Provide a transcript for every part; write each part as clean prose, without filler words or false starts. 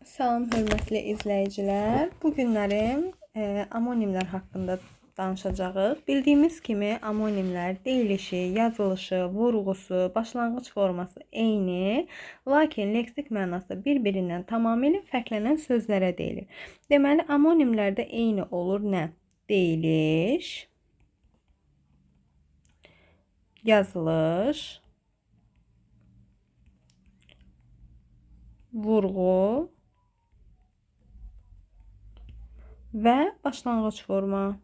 Salam hörmətli izləyicilər. Bu günlərim amonimlər haqqında danışacağıq. Bildiyimiz kimi amonimlər deyilişi, yazılışı, vurğusu, başlanğıc forması eyni, lakin leksik mənası bir-birindən tamamilə fərqlənən sözlərə deyilir. Deməli, amonimlərdə eyni olur nə? Deyiliş, yazılış, vurğu və başlanğıc forma.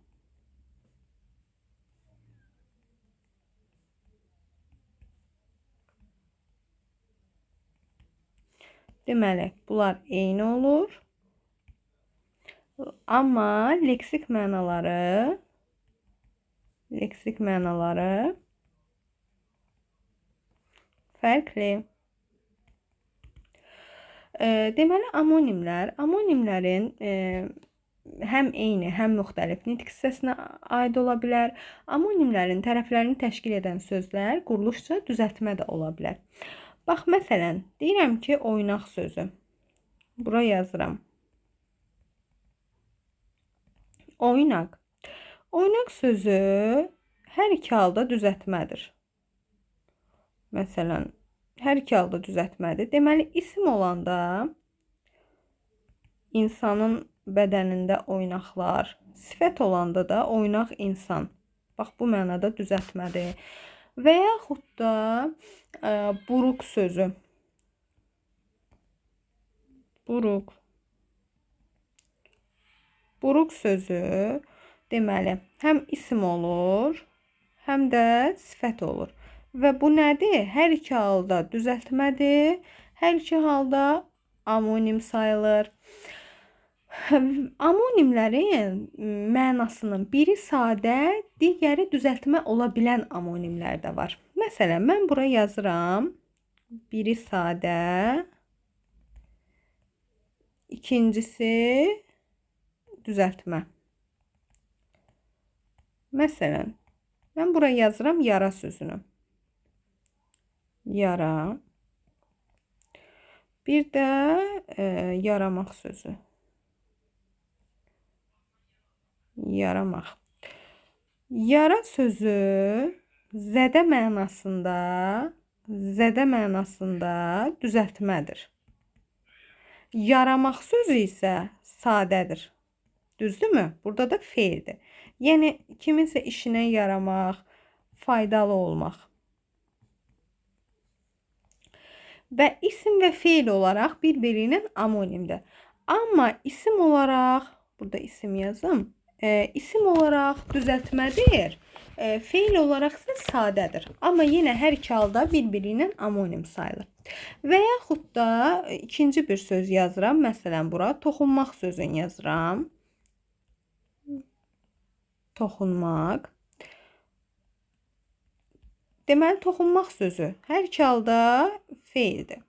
Deməli, bunlar eyni olur. Amma leksik mənaları fərqli. Deməli, amonimlərin həm eyni, həm müxtəlif nitq hissəsinə aid ola bilər. Amonimlərin tərəflərini təşkil edən sözlər quruluşca düzəltmə də ola bilər. Bax, məsələn, deyirəm ki, oynaq sözü. Bura yazıram. Oynaq. Oynaq sözü hər iki halda düzəltmədir. Məsələn, hər iki halda düzəltmədir. Deməli, isim olanda insanın bədənində oynaqlar, sifət olanda da oynaq insan. Bax, bu mənada düzəltmədir. Və yaxud da buruq sözü. Buruq. Buruq sözü deməli, həm isim olur, həm də sifət olur. Və bu nədir? Hər iki halda düzəltmədir. Hər iki halda amonim sayılır. Amonimlərin mənasının biri sadə, digəri düzəltmə ola bilən amonimlər də var. Məsələn, mən bura yazıram. Biri sadə, ikincisi düzəltmə. Məsələn, mən bura yazıram yara sözünü. Yara. Bir də yaramaq sözü. Yaramaq. Yara sözü zədə mənasında düzəltmədir. Yaramaq sözü isə sadədir. Düzdürmü? Burada da feildir. Yəni, kiminsə işinə yaramaq, faydalı olmaq. Və isim və feil olaraq bir-birinin amonimdir. Amma isim olaraq, burada isim yazım, isim olaraq düzəltmədir, feil olaraqsa sadədir. Amma yenə hər iki halda bir-birinin amonim sayılır. Və yaxud da ikinci bir söz yazıram. Məsələn, bura toxunmaq sözünü yazıram. Toxunmaq. Deməli, toxunmaq sözü hər iki halda feildir.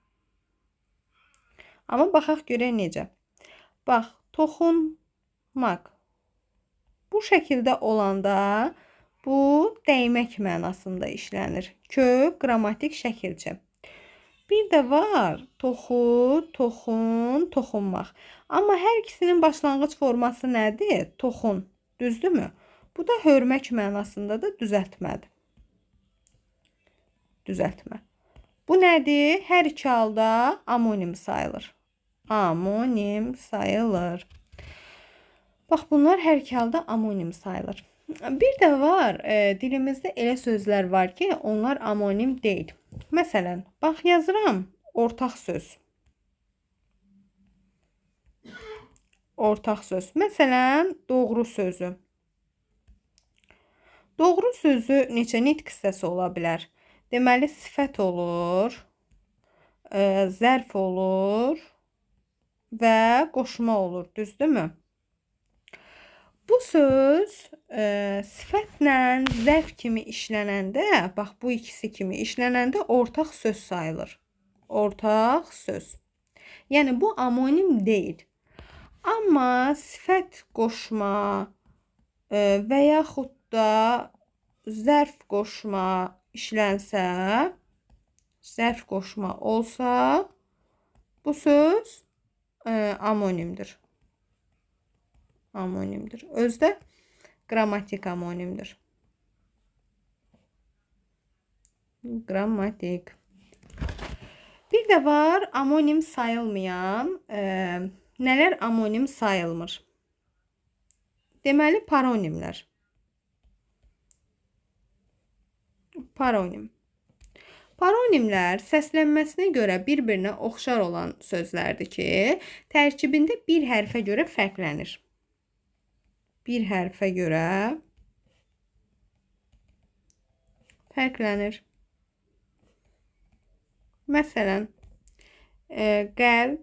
Amma baxaq görək necə. Bax, toxunmaq. Bu şəkildə olanda bu dəymək mənasında işlənir. Kök, qrammatik şəkilçi. Bir də var toxu, toxun, toxunmaq. Amma hər ikisinin başlanğıc forması nədir? Toxun. Düzdürmü? Bu da hörmək mənasında da düzəltmədir. Düzəltmə. Bu nədir? Hər iki halda amonim sayılır. Amonim sayılır. Bax, bunlar hər iki halda amonim sayılır. Bir də var, dilimizdə elə sözlər var ki, onlar amonim deyil. Məsələn, bax, yazıram ortaq söz. Ortaq söz. Məsələn, doğru sözü. Doğru sözü neçə nitq hissəsi ola bilər? Deməli, sifət olur, zərf olur və qoşma olur. Düzdürmü? Bu söz sifətlə zərf kimi işlənəndə, bax, bu ikisi kimi işlənəndə ortaq söz sayılır. Ortaq söz. Yəni, bu amonim deyil. Amma sifət qoşma və yaxud da zərf qoşma işlənsə, zərf qoşma olsa, bu söz amonimdir. Amonimdir. Özdə qrammatik amonimdir. Qrammatik. Bir də var amonim sayılmayan, nələr amonim sayılmır? Deməli, paronimlər. Paronim. Paronimlər səslənməsinə görə bir-birinə oxşar olan sözlərdir ki, tərkibində bir hərfə görə fərqlənir. Bir hərfə görə fərqlənir. Məsələn, qəlb,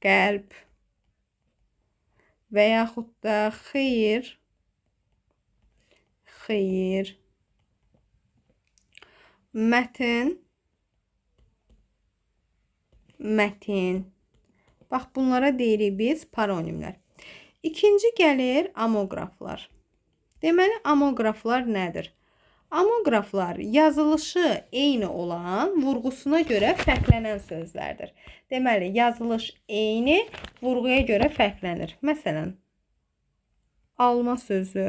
qəlb və yaxud da xeyir, xeyir, mətin, mətin. Bax, bunlara deyirik biz paronimlər. İkinci gəlir amoqraflar. Deməli, amoqraflar nədir? Amoqraflar yazılışı eyni olan, vurğusuna görə fərqlənən sözlərdir. Deməli, yazılış eyni, vurğuya görə fərqlənir. Məsələn, alma sözü.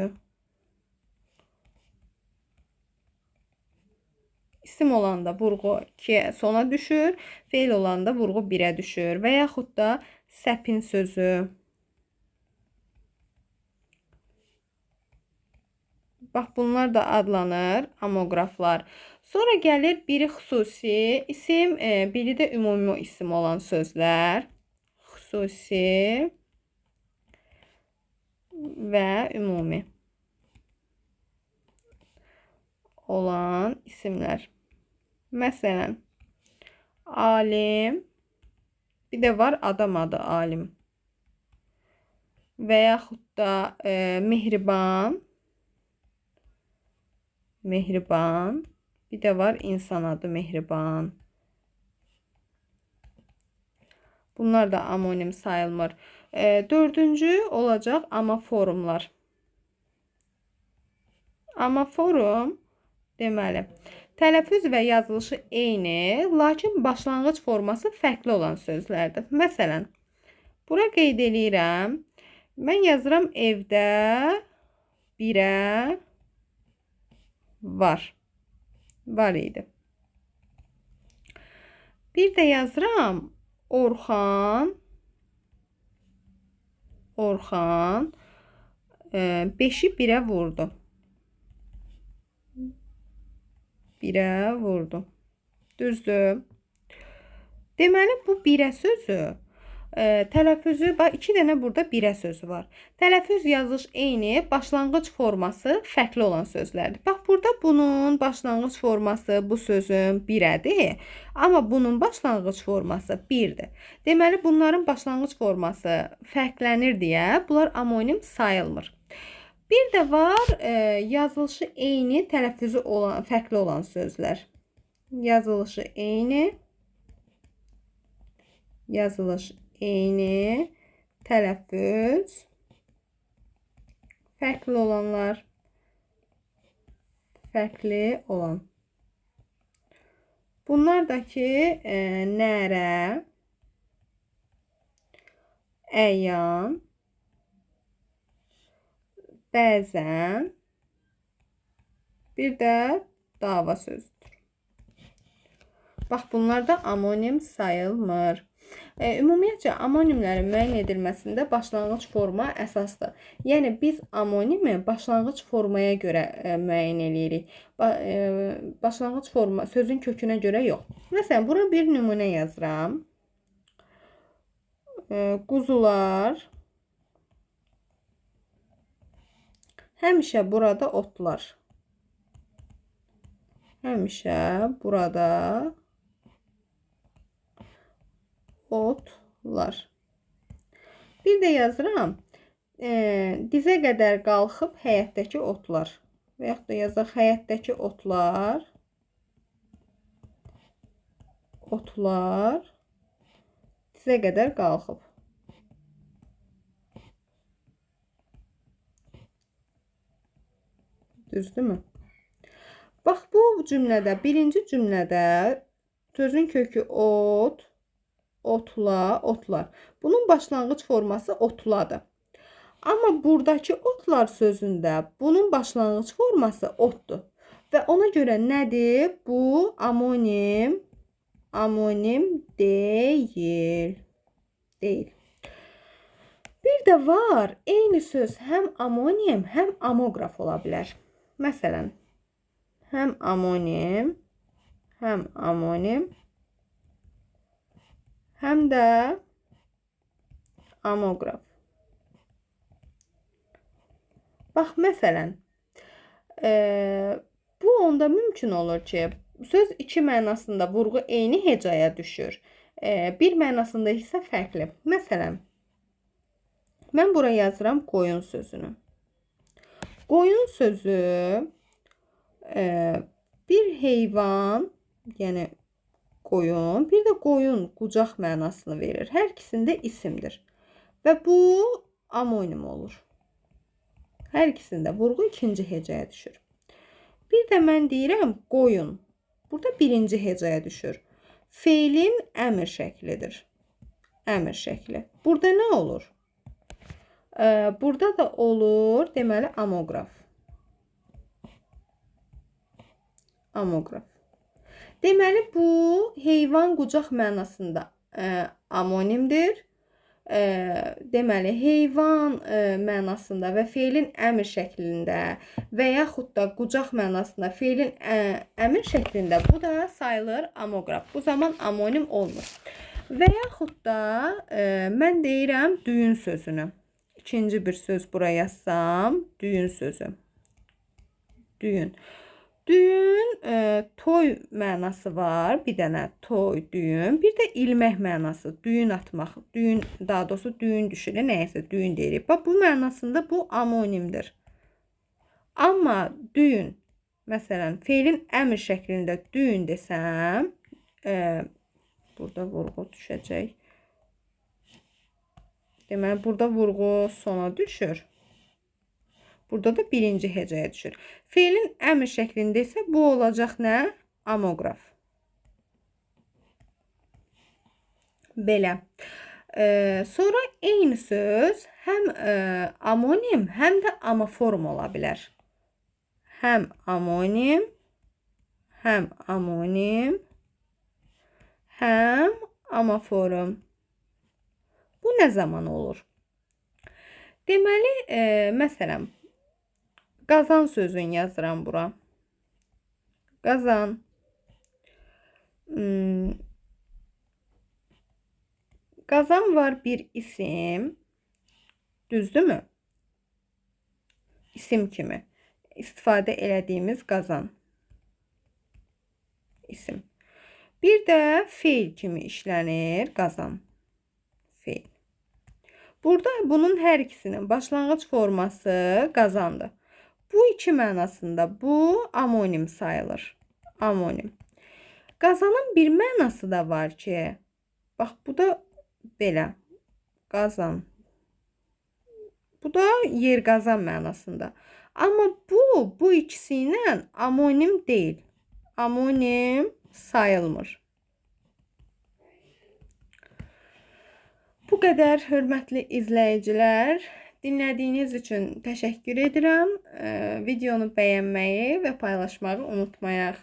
İsim olanda vurğu 2-yə sona düşür, feil olanda vurğu 1-ə düşür. Və yaxud da səpin sözü. Bax, bunlar da adlanır amoqraflar. Sonra gəlir biri xüsusi isim, biri də ümumi isim olan sözlər. Xüsusi və ümumi olan isimlər. Məsələn, alim, bir də var adam adı alim. Və yaxud da mehriban, mehriban, bir də var insan adı mehriban. Bunlar da amonim sayılmır. Dördüncü olacaq amaforumlar. Amaforum, deməli, tələffüz və yazılışı eyni, lakin başlanğıc forması fərqli olan sözlərdir. Məsələn, bura qeyd edirəm. Mən yazıram evdə birə var. Var idi. Bir də yazıram Orxan. Orxan 5-i 1-ə vurdu. 1-ə vurdu. Düzdür. Deməli, bu 1-ə sözü tələffüzü, bax 2 dənə burada 1-ə sözü var. Tələffüz, yazılış eyni, başlanğıc forması fərqli olan sözlərdir. Bax, burada bunun başlanğıc forması bu sözün 1-ədir, amma bunun başlanğıc forması 1-dir. Deməli, bunların başlanğıc forması fərqlənir deyə bunlar amonim sayılmır. Bir də var yazılışı eyni, tələffüzü olan, fərqli olan sözlər. Yazılışı eyni, yazılış eyni, tələffüz fərqli olanlar. Fərqli olan. Bunlar da ki, nərə, əyan, bəzən, bir də dava sözüdür. Bax, bunlar da amonim sayılmır. Ümumiyyətcə, amonimlərin müəyyən edilməsində başlanğıc forma əsasdır. Yəni, biz amonimi başlanğıc formaya görə müəyyən edirik. Başlanğıc forma sözün kökünə görə yox. Məsələn, bura bir nümunə yazıram. Quzular həmişə burada otlar. Həmişə burada otlar. Bir də yazıram. Dizə qədər qalxıb həyətdəki otlar. Və yaxud da yazaq həyətdəki otlar. Otlar dizə qədər qalxıb. Düzdürmü? Bax, bu cümlədə, birinci cümlədə sözün kökü ot, otla, otlar. Bunun başlanğıc forması otladır. Amma buradakı otlar sözündə bunun başlanğıc forması otdur. Və ona görə nədir? Bu amonim, amonim deyil. Deyil. Bir də var, eyni söz həm amonim, həm amograf ola bilər. Məsələn, həm amonim, həm amonim, həm də amograf. Bax, məsələn, bu onda mümkün olur ki, söz iki mənasında vurğu eyni hecaya düşür. Bir mənasında isə fərqli. Məsələn, mən buraya yazıram qoyun sözünü. Qoyun sözü bir heyvan, yəni qoyun, bir də qoyun qucaq mənasını verir. Hər ikisində isimdir. Və bu amonim olur. Hər ikisində vurğu ikinci hecaya düşür. Bir də mən deyirəm qoyun. Burada birinci hecaya düşür. Feilin əmr şəklidir. Əmr şəkli. Burada nə olur? Burada da olur, deməli, amograf. Amograf. Deməli, bu heyvan qucaq mənasında amonimdir. Deməli, heyvan mənasında və feilin əmr şəklində və yaxud da qucaq mənasında feilin əmr şəklində bu da sayılır amograf. Bu zaman amonim olmur. Və yaxud da mən deyirəm düyün sözünü. İkinci bir söz buraya yazsam, düyün sözü. Düyün. Düyün toy mənası var. Bir dənə toy, düyün. Bir də ilmək mənası. Düyün atmaq. Düyün, daha doğrusu düyün düşür. Nəyəsə düyün deyirik. Bax, bu mənasında bu amonimdir. Amma düyün, məsələn, feilin əmr şəklində düyün desəm, burada vurğu düşəcək. Deməli, burada vurğu sona düşür. Burada da birinci hecaya düşür. Feilin əmr şəklində isə bu olacaq nə? Amograf. Belə. Sonra eyni söz həm amonim, həm də amoform ola bilər. Həm amonim, həm amonim, həm amoform. Bu nə zaman olur? Deməli, məsələn, qazan sözünü yazıram bura. Qazan. Qazan var bir isim. Düzdürmü? İsim kimi istifadə elədiyimiz qazan. İsim. Bir də feil kimi işlənir qazan. Feil. Burada bunun hər ikisinin başlanğıc forması qazandır. Bu iki mənasında bu amonim sayılır. Amonim. Qazanın bir mənası da var ki, bax, bu da belə. Qazan. Bu da yer qazan mənasında. Amma bu ikisi ilə amonim deyil. Amonim sayılmır. Bu qədər, hörmətli izləyicilər. Dinlədiyiniz üçün təşəkkür edirəm. Videonu bəyənməyi və paylaşmağı unutmayaq.